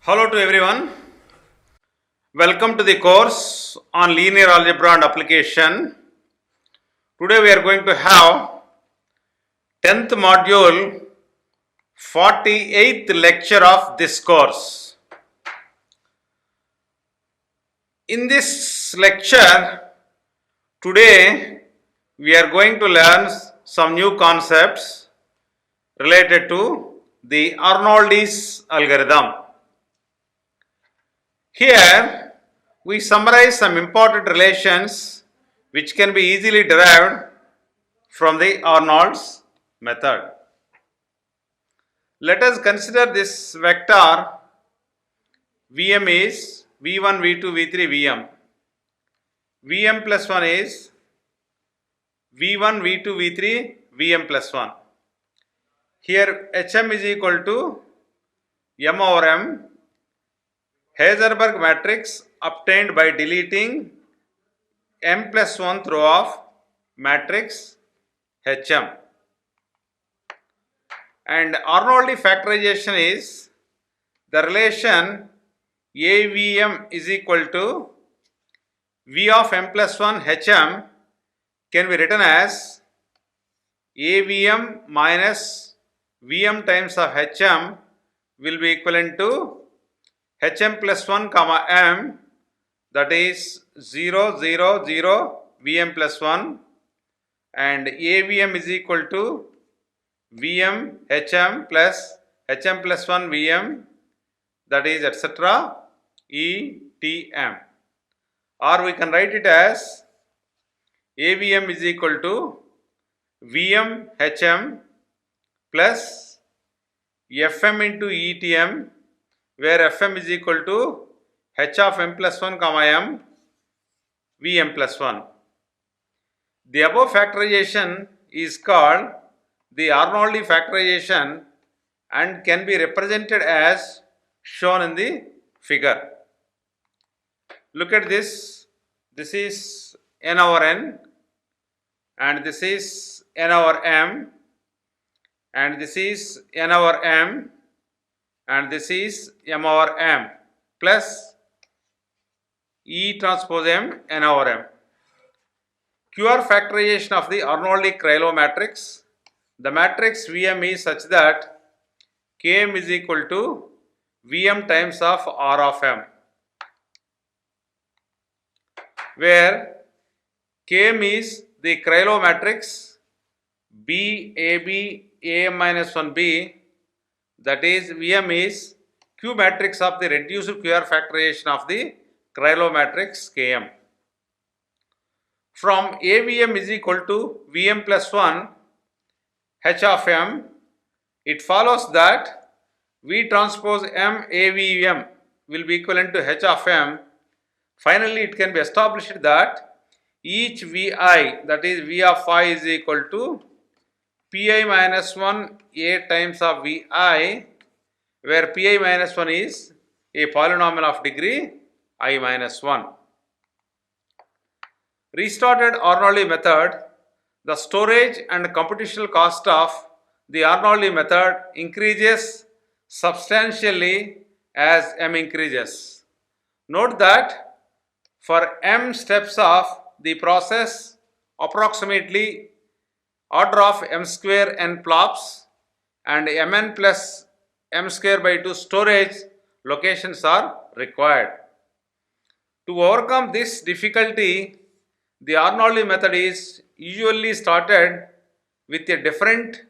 Hello to everyone. Welcome to the course on linear algebra and application. Today we are going to have 10th module, 48th lecture of this course. In this lecture, today we are going to learn some new concepts related to the Arnoldi's algorithm. Here we summarize some important relations which can be easily derived from the Arnold's method. Let us consider this vector Vm is V1, V2, V3, Vm. Vm plus 1 is V1, V2, V3, Vm plus 1. Here Hm is equal to M over M, Heisenberg matrix obtained by deleting M plus 1th row of matrix Hm. And Arnoldi factorization is the relation AVM is equal to V of M plus 1 Hm can be written as AVM minus Vm times of Hm will be equivalent to Hm plus 1 comma M, that is 0 0 0 Vm plus 1, and AVM is equal to Vm Hm plus 1 Vm, that is etc. ETM, or we can write it as AVM is equal to Vm Hm plus Fm into ETM, where Fm is equal to H of M plus 1 comma M Vm plus 1. The above factorization is called the Arnoldi factorization and can be represented as shown in the figure. Look at this. This is n over n, and this is n over m, and this is n over m, and this is m over m plus E transpose m n over m. QR factorization of the Arnoldi-Krylov matrix. The matrix Vm is such that Km is equal to Vm times of R of m, where Km is the Krylov matrix B, AB, AM minus 1B, that is Vm is Q matrix of the reduced QR factorization of the Krylov matrix Km. From AVM is equal to Vm plus 1 H of m, it follows that V transpose m AVM will be equivalent to H of m. Finally, it can be established that each Vi, that is V of I, is equal to Pi minus 1 A times of Vi, where Pi minus 1 is a polynomial of degree I minus 1. Restarted Arnoldi method. The storage and computational cost of the Arnoldi method increases substantially as m increases. Note that for m steps of the process, approximately order of m square n plops and mn plus m square by 2 storage locations are required. To overcome this difficulty, the Arnoldi method is usually started with a different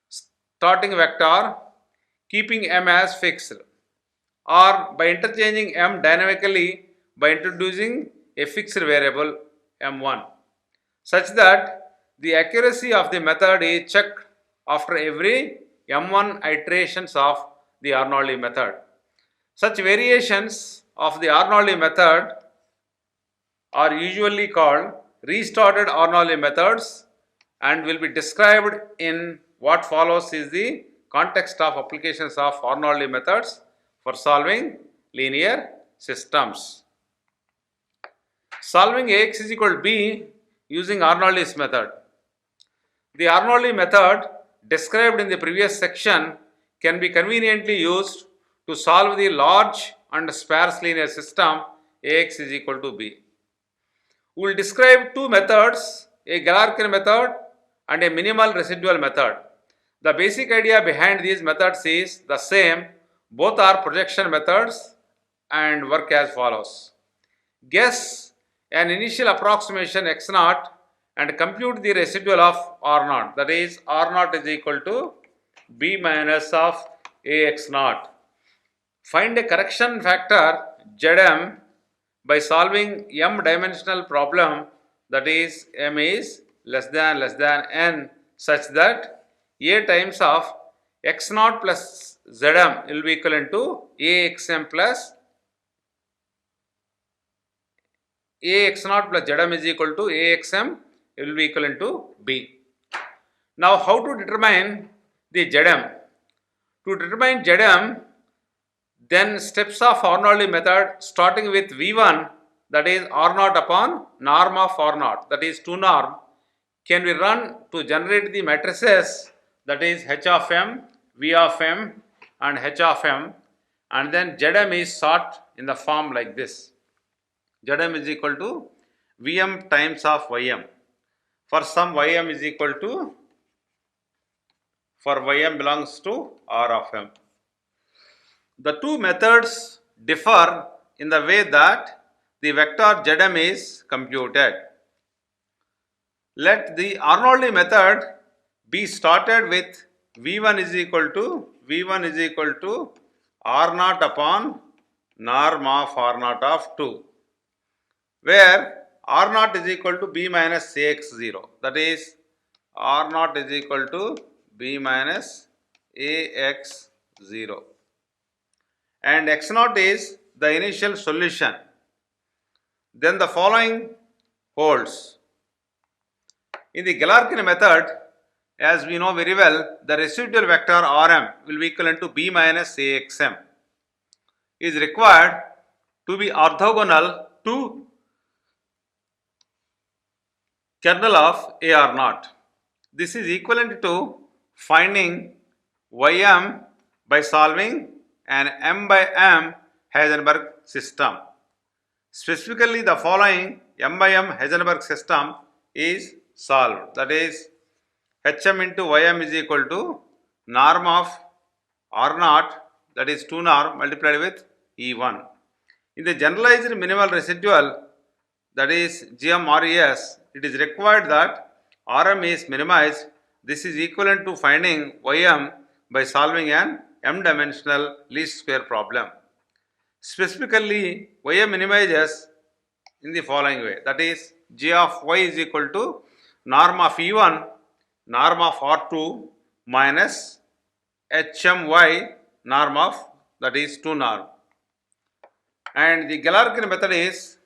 starting vector, keeping m as fixed, or by interchanging m dynamically by introducing a fixed variable m1, such that the accuracy of the method is checked after every m1 iterations of the Arnoldi method. Such variations of the Arnoldi method are usually called restarted Arnoldi methods and will be described in what follows is the context of applications of Arnoldi methods for solving linear systems. Solving Ax is equal to b using Arnoldi's method. The Arnoldi method described in the previous section can be conveniently used to solve the large and sparse linear system Ax is equal to b. We will describe two methods, a Galerkin method and a minimal residual method. The basic idea behind these methods is the same. Both are projection methods and work as follows. Guess an initial approximation x naught and compute the residual of r naught. That is, r naught is equal to b minus of ax naught. Find a correction factor Zm by solving m dimensional problem, that is m is less than n, such that a times of x naught plus Zm will be equivalent to axm plus ax naught plus Zm is equal to axm will be equivalent to b. Now how to determine the Zm? To determine Zm, then steps of Arnoldi method starting with V1, that is R naught upon norm of R naught, that is 2 norm, can be run to generate the matrices, that is H of m, V of m and H of m, and then Zm is sought in the form like this. Zm is equal to Vm times of Ym. For some Ym is equal to, for Ym belongs to R of m. The two methods differ in the way that the vector Zm is computed. Let the Arnoldi method be started with V1 is equal to R naught upon norm of R naught of 2, where R naught is equal to b minus ax0, that is R naught is equal to b minus ax0, and x naught is the initial solution. Then the following holds. In the Galerkin method, as we know very well, the residual vector Rm will be equivalent to b minus axm is required to be orthogonal to kernel of AR naught. This is equivalent to finding Ym by solving an m by m Heisenberg system. Specifically, the following m by m Heisenberg system is solved. That is, Hm into Ym is equal to norm of R naught, that is 2 norm multiplied with E1. In the generalized minimal residual, that is GMRES, it is required that Rm is minimized. This is equivalent to finding Ym by solving an m-dimensional least square problem. Specifically, Ym minimizes in the following way, that is G of y is equal to norm of E1, norm of R2 minus HMY norm of, that is 2 norm. And the Galerkin method is,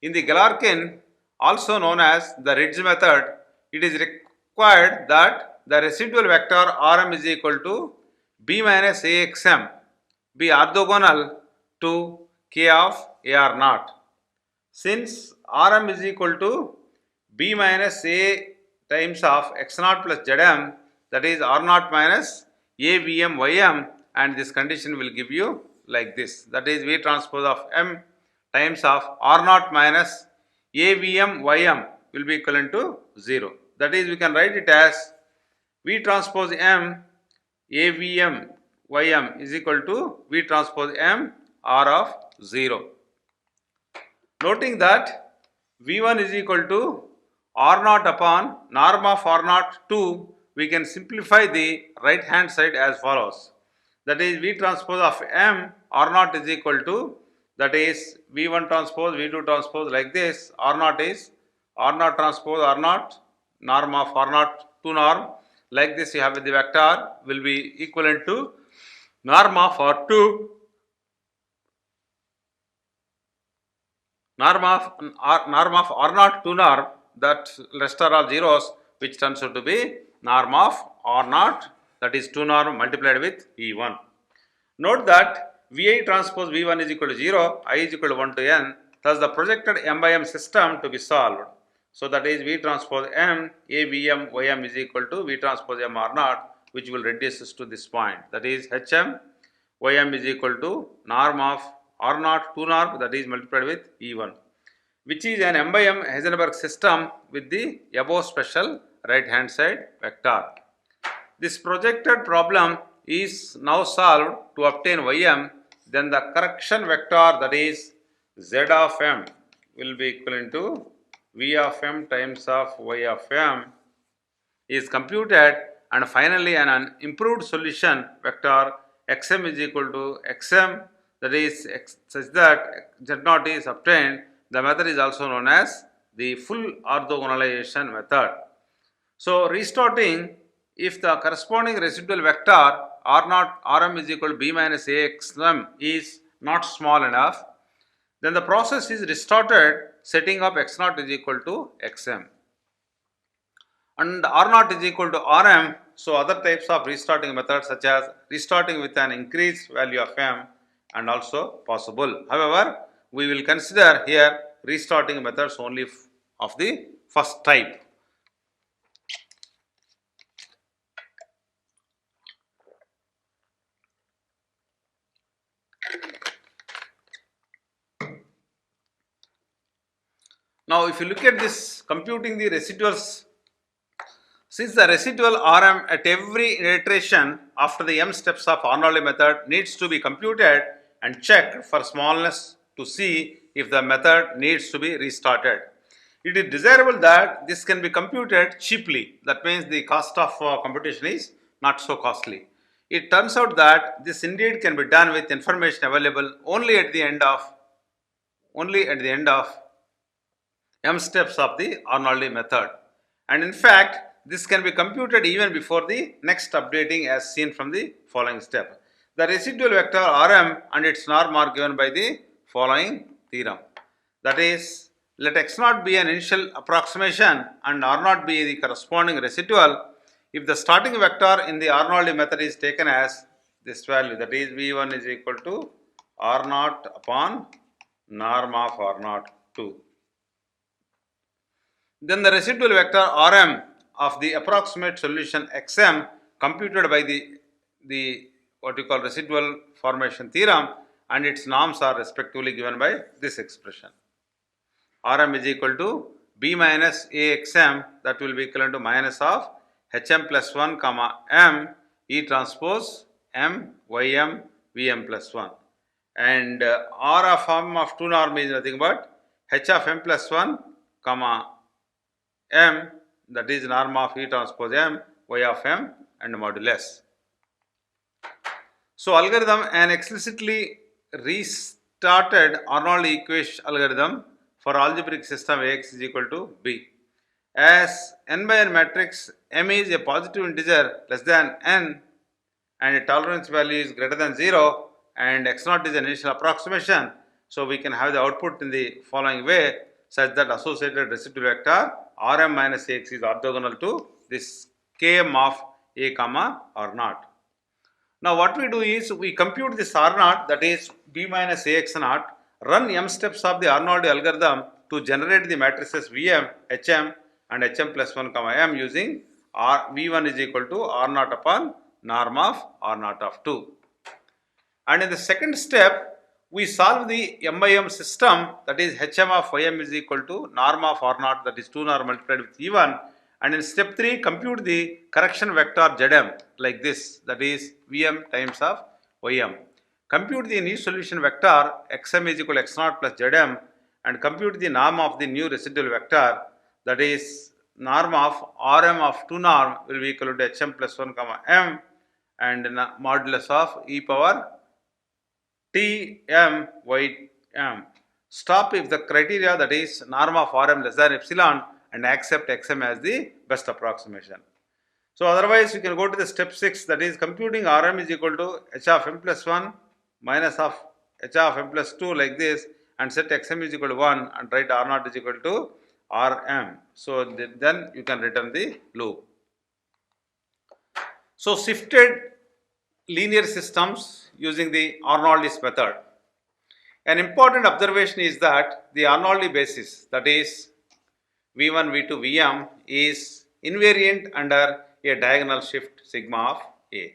in the Galerkin, also known as the Ridge method, it is required that the residual vector Rm is equal to b minus axm be orthogonal to k of AR naught. Since Rm is equal to b minus a times of x naught plus Zm, that is R naught minus a Vm Ym, and this condition will give you like this, that is V transpose of m times of R naught minus a Vm Ym will be equivalent to 0. That is, we can write it as V transpose m AVM Ym is equal to V transpose m R of 0. Noting that V1 is equal to R naught upon norm of R naught 2, we can simplify the right hand side as follows. That is V transpose of m R naught is equal to, that is V1 transpose V2 transpose like this. R naught is R naught transpose R naught, norm of R naught 2 norm. Like this, you have the vector will be equivalent to norm of R2, norm of R naught 2 norm, that rest are all zeros, which turns out to be norm of R naught, that is 2 norm multiplied with E1. Note that Vi transpose V1 is equal to 0, I is equal to 1 to n, thus the projected m by m system to be solved. So that is V transpose m AVM Ym is equal to V transpose m R naught, which will reduce us to this point, that is Hm Ym is equal to norm of R naught 2 norm, that is multiplied with E1, which is an m by m Heisenberg system with the above special right hand side vector. This projected problem is now solved to obtain Ym. Then the correction vector, that is Z of m, will be equivalent to V of m times of Y of m, is computed, and finally an improved solution vector xm is equal to xm, that is such that z0 is obtained. The method is also known as the full orthogonalization method. So restarting, if the corresponding residual vector r0 rm is equal to b minus axm is not small enough, then the process is restarted, setting up x0 is equal to xm and r0 is equal to rm. So other types of restarting methods such as restarting with an increased value of m and also possible. However, we will consider here restarting methods only of the first type. Now if you look at this computing the residuals, since the residual Rm at every iteration after the m steps of Arnoldi method needs to be computed and checked for smallness to see if the method needs to be restarted. It is desirable that this can be computed cheaply. That means the cost of computation is not so costly. It turns out that this indeed can be done with information available only at the end of m steps of the Arnoldi method, and in fact this can be computed even before the next updating as seen from the following step. The residual vector Rm and its norm are given by the following theorem, that is, let x0 be an initial approximation and r0 be the corresponding residual. If the starting vector in the Arnoldi method is taken as this value, that is v1 is equal to r0 upon norm of r0 2, then the residual vector Rm of the approximate solution xm computed by the what you call residual formation theorem, and its norms are respectively given by this expression. Rm is equal to b minus axm, that will be equivalent to minus of hm plus 1 comma m e transpose m ym vm plus 1, and r of m of 2 norm is nothing but h of m plus 1 comma m, that is norm of E transpose m, y of m and modulus. So algorithm, an explicitly restarted Arnold equation algorithm for algebraic system Ax is equal to b. As n by n matrix m is a positive integer less than n and a tolerance value is greater than 0 and x0 is an initial approximation, so we can have the output in the following way, such that associated residual vector Rm minus Ax is orthogonal to this Km of A comma R0. Now what we do is we compute this R0, that is B minus Ax naught, run m steps of the Arnoldi algorithm to generate the matrices Vm, Hm and Hm plus 1 comma m using V1 is equal to R0 upon norm of R0 of 2. And in the second step, we solve the m by m system, that is hm of ym is equal to norm of r0, that is 2 norm multiplied with e1, and in step 3 compute the correction vector zm like this, that is vm times of ym. Compute the new solution vector xm is equal to x0 plus zm and compute the norm of the new residual vector, that is norm of rm of 2 norm will be equal to hm plus 1 comma m and modulus of e power T m y m. Stop if the criteria, that is norm of Rm less than epsilon, and accept xm as the best approximation. So otherwise we can go to the step 6, that is computing Rm is equal to h of m plus 1 minus of h of m plus 2 like this, and set xm is equal to 1 and write R0 is equal to Rm. So then you can return the loop. So shifted linear systems using the Arnoldis method. An important observation is that the Arnoldi basis, that is V1, V2, Vm, is invariant under a diagonal shift sigma of A.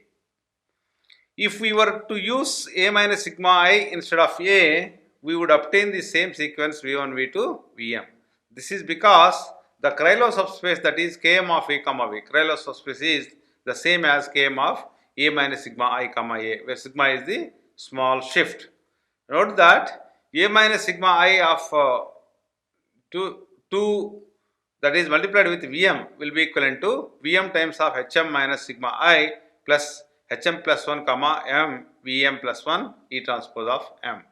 If we were to use A minus sigma I instead of A, we would obtain the same sequence V1, V2, Vm. This is because the Krylov subspace, that is Km of A comma V, Krylov subspace is the same as Km of A minus sigma I comma A, where sigma is the small shift. Note that A minus sigma I of 2 that is multiplied with Vm will be equivalent to Vm times of Hm minus sigma I plus Hm plus 1 comma M Vm plus 1 E transpose of M.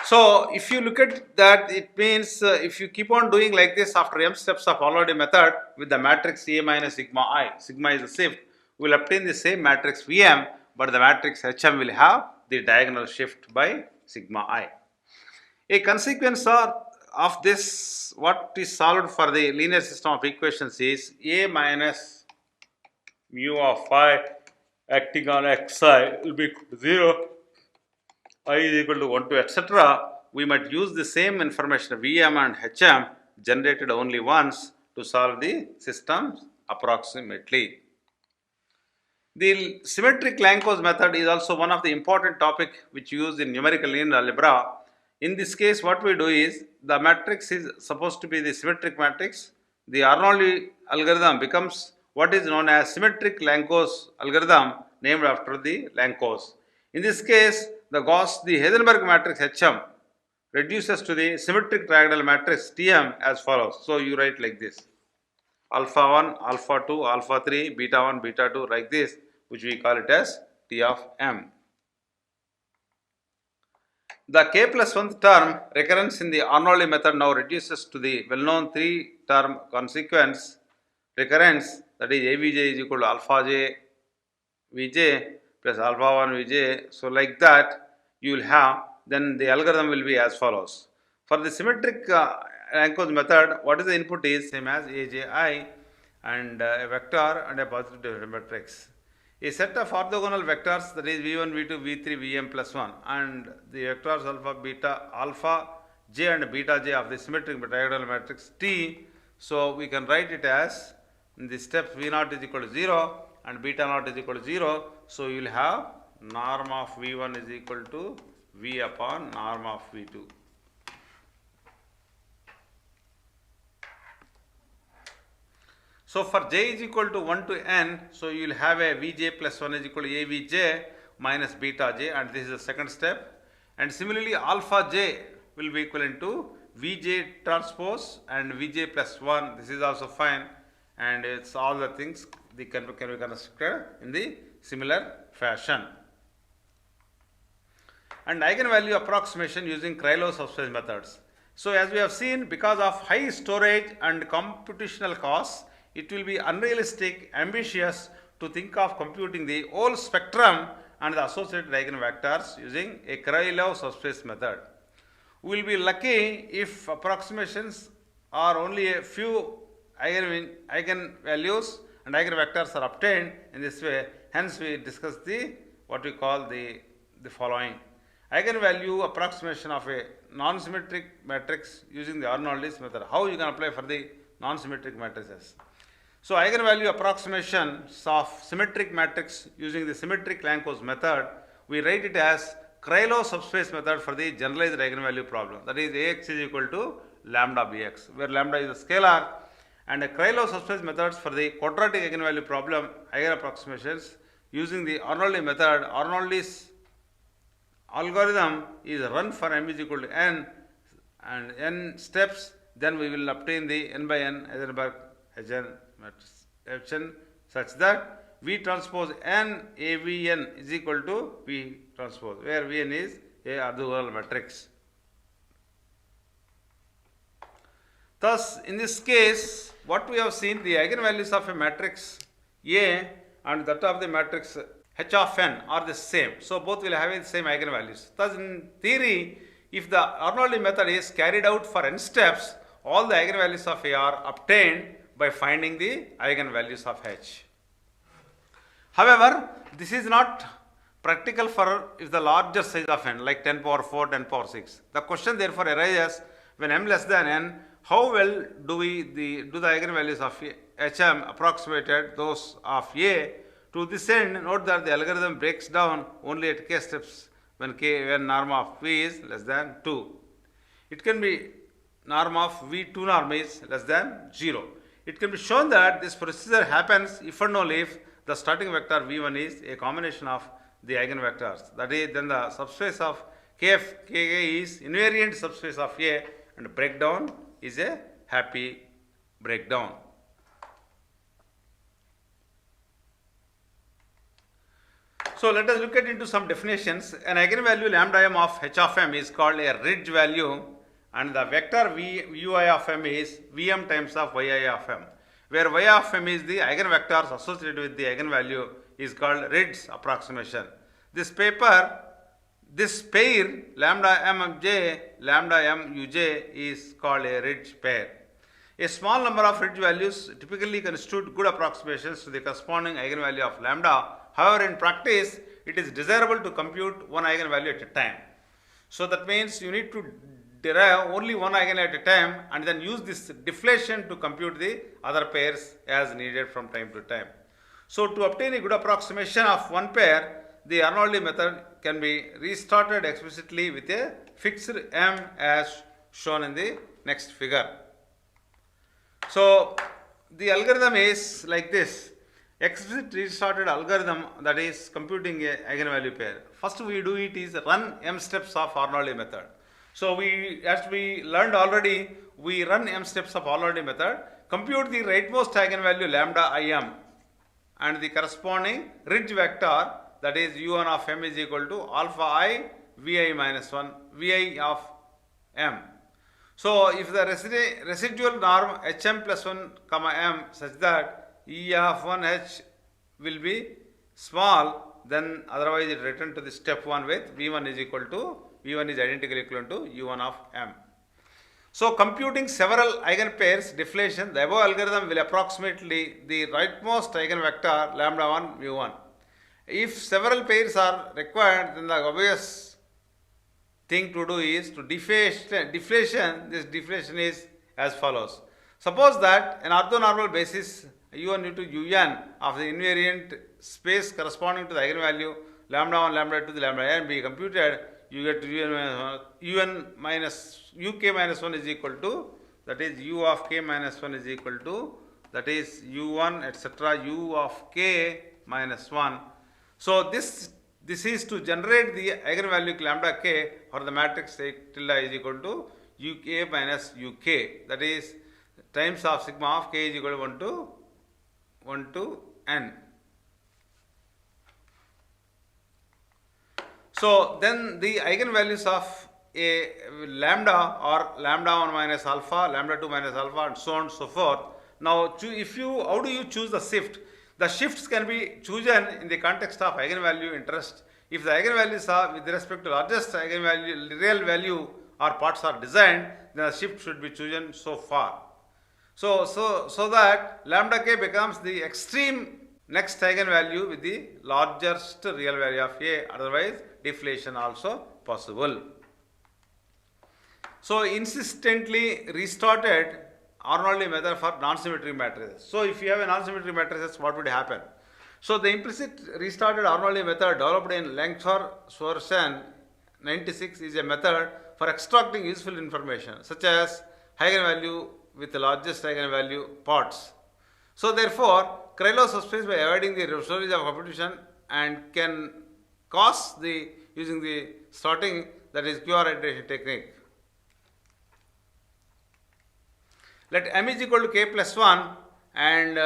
So if you look at that, it means if you keep on doing like this after M steps of followed method with the matrix A minus sigma I, sigma is the shift, we will obtain the same matrix Vm, but the matrix Hm will have the diagonal shift by sigma I. A consequence of this, what is solved for the linear system of equations is A minus mu of phi acting on xi will be equal to 0, I is equal to 1 to etc. We might use the same information Vm and Hm generated only once to solve the system approximately. The symmetric Langkos method is also one of the important topic which used in numerical linear algebra. In this case, what we do is the matrix is supposed to be the symmetric matrix. The Arnoldi algorithm becomes what is known as symmetric Langkos algorithm, named after the Langkos. In this case, the Heisenberg matrix Hm reduces to the symmetric triagonal matrix Tm as follows. So you write like this: alpha 1, alpha 2, alpha 3, beta 1, beta 2, like this, which we call it as T of M. The k plus 1th term recurrence in the Arnoldi method now reduces to the well-known 3-term consequence recurrence, that is Avj is equal to alpha j Vj plus alpha 1 Vj. So like that you will have, then the algorithm will be as follows. For the symmetric Langkos method, what is the input is same as Aj and a vector and a positive matrix. A set of orthogonal vectors, that is v1, v2, v3, vm plus 1, and the vectors alpha j and beta j of the symmetric triagonal matrix T. So we can write it as in the steps v0 is equal to 0 and beta naught is equal to 0. So you will have norm of v1 is equal to v upon norm of v2. So for j is equal to 1 to n, so you will have a Vj plus 1 is equal to Avj minus beta j, and this is the second step. And similarly, alpha j will be equivalent to Vj transpose and Vj plus 1. This is also fine, and it's all the things they can be constructed in the similar fashion. And eigenvalue approximation using Krylov subspace methods. So as we have seen, because of high storage and computational costs, it will be unrealistic, ambitious to think of computing the whole spectrum and the associated eigenvectors using a Krylov subspace method. We will be lucky if approximations are only a few eigenvalues and eigenvectors are obtained in this way. Hence, we discuss the what we call the following: eigenvalue approximation of a non-symmetric matrix using the Arnoldi's method. How you can apply for the non-symmetric matrices? So eigenvalue approximations of symmetric matrix using the symmetric Langkos method, we write it as Krylov subspace method for the generalized eigenvalue problem. That is Ax is equal to lambda Bx, where lambda is a scalar, and a Krylov subspace methods for the quadratic eigenvalue problem, eigen approximations using the Arnoldi method. Arnoldi's algorithm is run for m is equal to n and n steps, then we will obtain the n by n Heisenberg matrix such that V transpose n AVN is equal to V transpose, where Vn is a orthogonal matrix. Thus, in this case, what we have seen, the eigenvalues of a matrix A and that of the matrix H of n are the same. So, both will have the same eigenvalues. Thus, in theory, if the Arnoldi method is carried out for n steps, all the eigenvalues of A are obtained by finding the eigenvalues of H. However, this is not practical for if the larger size of n, like 10 power 4, 10 power 6. The question therefore arises, when m less than n, how well do the eigenvalues of Hm approximated those of A To this end, note that the algorithm breaks down only at k steps when norm of v is less than 2. It can be norm of v2 norm is less than 0. It can be shown that this procedure happens if and only if the starting vector v1 is a combination of the eigenvectors. That is, then the subspace of kk is invariant subspace of A, and breakdown is a happy breakdown. So let us look at into some definitions. An eigenvalue lambda m of h of m is called a ridge value, and the vector ui of m is vm times of yi of m, where y of m is the eigenvectors associated with the eigenvalue is called ridge approximation. This pair lambda m j lambda m uj is called a ridge pair. A small number of ridge values typically constitute good approximations to the corresponding eigenvalue of lambda. However, in practice, it is desirable to compute one eigenvalue at a time. So that means you need to derive only one eigenvalue at a time and then use this deflation to compute the other pairs as needed from time to time. So to obtain a good approximation of one pair, the Arnoldi method can be restarted explicitly with a fixed m as shown in the next figure. So the algorithm is like this. Explicit restarted algorithm, that is computing a eigenvalue pair. First we do it is run m steps of Arnoldi method. So as we learned already, we run m steps of Arnoldi method, compute the rightmost eigenvalue lambda im and the corresponding ridge vector, that is u1 of m is equal to alpha I vi minus 1 vi of m. So if the residual norm hm plus 1 comma m such that E of 1h will be small, then otherwise it return to the step 1 with v1 is identically equivalent to u1 of m. So computing several eigenpairs deflation, the above algorithm will approximately the rightmost eigenvector lambda 1 mu1. If several pairs are required, then the obvious thing to do is to deflation. This deflation is as follows. Suppose that an orthonormal basis u1 into un of the invariant space corresponding to the eigenvalue lambda 1 lambda 2 to the lambda n be computed, you get un minus uk minus 1 is equal to, that is u of k minus 1 is equal to, that is u1 etc. u of k minus 1. So this is to generate the eigenvalue lambda k for the matrix tilde is equal to uk minus uk, that is times of sigma of k is equal to 1 to n. So then the eigenvalues of a lambda or lambda 1 minus alpha, lambda 2 minus alpha, and so on and so forth. Now how do you choose the shift? The shifts can be chosen in the context of eigenvalue interest. If the eigenvalues are with respect to largest eigenvalue, real value or parts are designed, then the shift should be chosen so far. So that lambda k becomes the extreme next eigenvalue with the largest real value of A, otherwise deflation also possible. So insistently restarted Arnoldi method for non-symmetric matrices. So if you have a non-symmetric matrices, what would happen? So the implicit restarted Arnoldi method developed in Langford-Swarsen 96 is a method for extracting useful information such as eigenvalue with the largest eigenvalue parts. So therefore, Krylov subspace by avoiding the storage of computation and can cause using the sorting, that is QR iteration technique. Let m is equal to k plus 1 and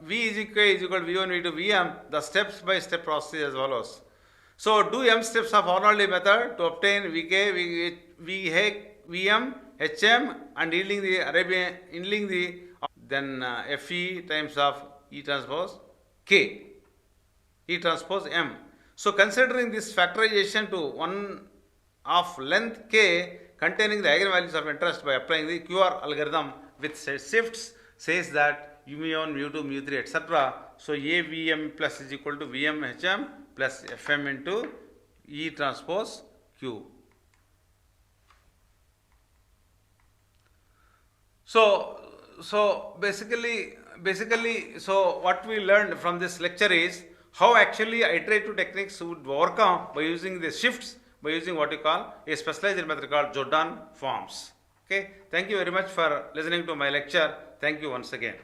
v is equal to v1 v2 vm. The steps by step process is as follows. So do m steps of Arnoldi method to obtain vk, vm, hm and yielding the then fe times of E transpose k, E transpose m. So considering this factorization to one of length k containing the eigenvalues of interest by applying the QR algorithm with shifts, says that mu1, mu2, mu3 etc. So A Vm plus is equal to Vm Hm plus Fm into E transpose Q. So basically, so what we learned from this lecture is how actually iterative techniques would overcome by using the shifts, by using what you call a specialized method called Jordan forms. Okay, thank you very much for listening to my lecture. Thank you once again.